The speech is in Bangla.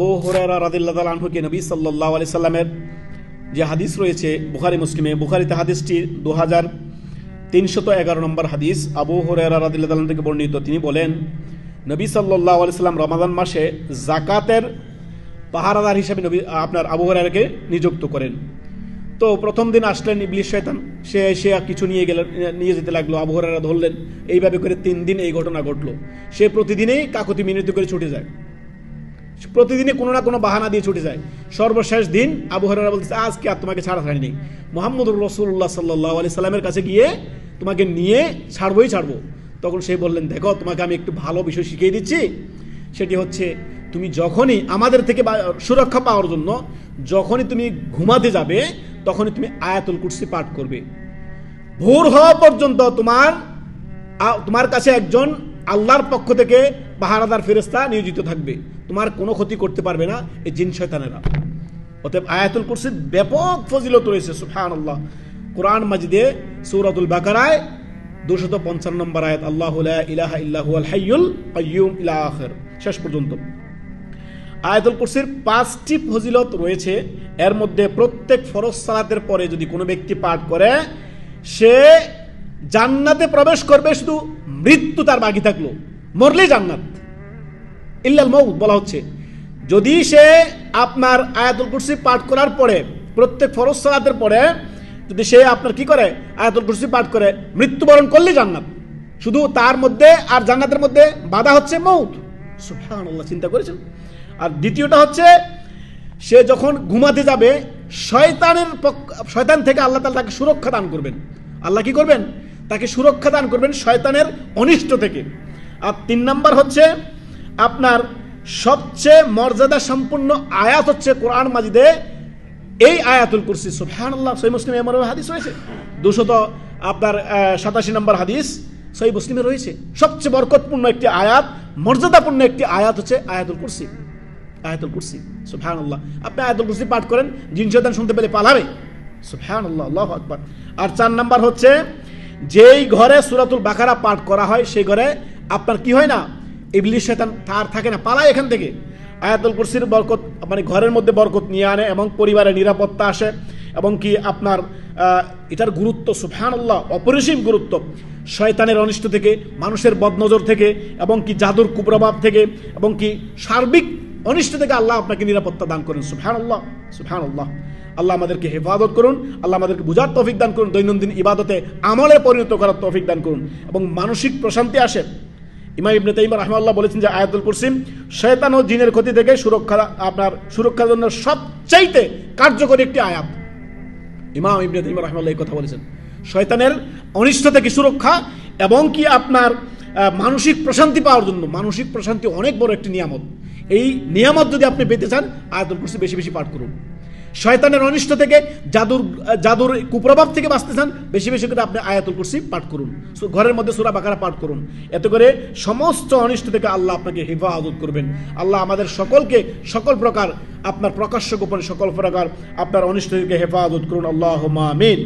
আবু হুরায়রা রাদিয়াল্লাহু তাআলা আনহু কে নবী সাল্লাল্লাহু আলাইহি সাল্লামের যে হাদিস রয়েছে বুখারী মুসলিমে, বুখারীতে হাদিসটি 2311 নম্বর হাদিস। আবু হুরায়রা রাদিয়াল্লাহু তাআলা থেকে বর্ণিত, তিনি বলেন নবী সাল্লাল্লাহু আলাইহি সাল্লাম রমাদান মাসে যাকাতের পাহারাদার হিসেবে নবী আপনার আবু হুরায়রাকে নিযুক্ত করেন। তো প্রথম দিন আসলেন ইবলিস শয়তান, সে এসে কিছু নিয়ে যেতে লাগলো, আবু হুরায়রা ধরলেন। এইভাবে করে 3 দিন এই ঘটনা ঘটলো। সে প্রতিদিনই কাকুতি মিনতি করে ছুটে যায়, প্রতিদিনই কোনো না কোনো বাহানা দিয়ে ছুটে যায়। সর্বশেষ দিন আবু হুরায়রা বলতেছে, আজকে আর তোমাকে ছাড়া ছাড়িনি, মুহাম্মদুর রাসূলুল্লাহ সাল্লাল্লাহু আলাইহি সাল্লামের কাছে গিয়ে তোমাকে নিয়ে ছাড়বো। তখন সে বললেন, দেখো তোমাকে আমি একটু ভালো বিষয় শিখিয়ে দিচ্ছি। সেটি হচ্ছে, তুমি যখনই আমাদের থেকে সুরক্ষা পাওয়ার জন্য যখনই তুমি ঘুমাতে যাবে তখনই তুমি আয়াতুল কুরসি পাঠ করবে। ভোর হওয়া পর্যন্ত তোমার কাছে একজন আল্লাহর পক্ষ থেকে পাহারাদার ফেরেশতা নিয়োজিত থাকবে, তোমার কোনো ক্ষতি করতে পারবে না এই জিন শয়তানেরা। অতএব আয়াতুল কুরসির ব্যাপক ফজিলত রয়েছে। সুবহানাল্লাহ, কোরআন মাজিদে সূরাতুল বাকারায় 255 নম্বর আয়াত, আল্লাহু লা ইলাহা ইল্লা হুয়াল হাইয়ুল কাইয়্যুম ইলা আখির, শেষ পর্যন্ত। আয়াতুল কুরসির 5টি ফজিলত রয়েছে। এর মধ্যে প্রত্যেক ফরজ সালাতের পরে যদি কোনো ব্যক্তি পাঠ করে সে জান্নাতে প্রবেশ করবে, শুধু মৃত্যু তার বাকি থাকলো, মরলেই জান্নাত। ইল্লাল মাউত বলা হচ্ছে, যদি সে আপনার আয়াতুল কুরসি পাঠ করার পরে প্রত্যেক ফরজ সালাতের পরে যদি সে আপনার কি করে আয়াতুল কুরসি পাঠ করে মৃত্যুবরণ করলে জান্নাত। শুধু তার মধ্যে আর জান্নাতের মধ্যে বাধা হচ্ছে মউত। সুবহানাল্লাহ, চিন্তা করেছেন? আর দ্বিতীয়টা হচ্ছে, সে যখন ঘুমাতে যাবে শয়তান থেকে আল্লাহ তাআলা তাকে সুরক্ষা দান করবেন। আল্লাহ কি করবেন? তাকে সুরক্ষা দান করবেন শয়তানের অনিষ্ট থেকে। আর 3 নাম্বার হচ্ছে, আপনার সবচেয়ে মর্যাদা সম্পন্ন আয়াত হচ্ছে কোরআন মাজিদে এই আয়াতুল কুরসি। সুবহানাল্লাহ, সহিহ মুসলিমে এমন হাদিস রয়েছে, 287 নম্বর হাদিস সহিহ মুসলিমে রয়েছে। সবচেয়ে বরকতপূর্ণ একটি আয়াত, মর্যাদাপূর্ণ একটি আয়াত হচ্ছে আয়াতুল কুরসি। আয়াতুল কুরসি, সুবহানাল্লাহ। আপনি আয়াতুল কুরসি পাঠ করেন, জিন শয়তান শুনতে পেলে পালাবে। সুবহানাল্লাহ, আল্লাহু আকবার। আর 4 নাম্বার হচ্ছে, যেই ঘরে সূরাতুল বাকারা পাঠ করা হয় সেই ঘরে আপনার কি হয় না, ইবলিস শয়তান তার থাকে না, পালায় এখান থেকে। আয়াতুল কুরসির বরকত মানে ঘরের মধ্যে বরকত নিয়ে আনে এবং পরিবারের নিরাপত্তা আসে, এবং কি আপনার এটার গুরুত্ব সুবহানাল্লাহ অপরিসীম গুরুত্ব। শয়তানের অনিষ্ট থেকে, মানুষের বদনজর থেকে, এবং কি জাদুর কুপ্রভাব থেকে, এবং কি সার্বিক অনিষ্ট থেকে আল্লাহ আপনাকে নিরাপত্তা দান করেন। সুবহানাল্লাহ, সুবহানাল্লাহ। আল্লাহ আমাদেরকে হেফাজত করুন, আল্লাহ আমাদেরকে বুঝার তৌফিক দান করুন, দৈনন্দিন ইবাদতে আমলে পরিণত করার তৌফিক দান করুন, এবং মানসিক প্রশান্তি আসে। ইমাম ইবনে তাইমিয়া রাহিমাহুল্লাহ বলেছেন যে আয়াতুল কুরসি শয়তান ও জিনের ক্ষতি থেকে সুরক্ষার জন্য সবচাইতে কার্যকরী একটি আয়াত। ইমাম ইবনে তাইমিয়া রাহিমাহুল্লাহ এই কথা বলেছেন, শয়তানের অনিষ্ট থেকে সুরক্ষা এবং কি আপনার মানসিক প্রশান্তি পাওয়ার জন্য। মানসিক প্রশান্তি অনেক বড় একটি নিয়ামত। এই নিয়ামত যদি আপনি পেতে চান, আয়াতুল কুরসি বেশি বেশি পাঠ করুন। শয়তানের অনিষ্ট থেকে, জাদুর কুপ্রভাব থেকে বাঁচতে চান, বেশি বেশি করে আপনি আয়াতুল কুরসি পাঠ করুন। ঘরের মধ্যে সূরা বাকারা পাঠ করুন। এতে করে সমস্ত অনিষ্ট থেকে আল্লাহ আপনাকে হেফাজত করবেন। আল্লাহ আমাদের সকলকে সকল প্রকার আপনার প্রকাশ্য গোপনে সকল প্রকার আপনার অনিষ্ট থেকে হেফাজত করুন। আল্লাহুম্মা আমিন।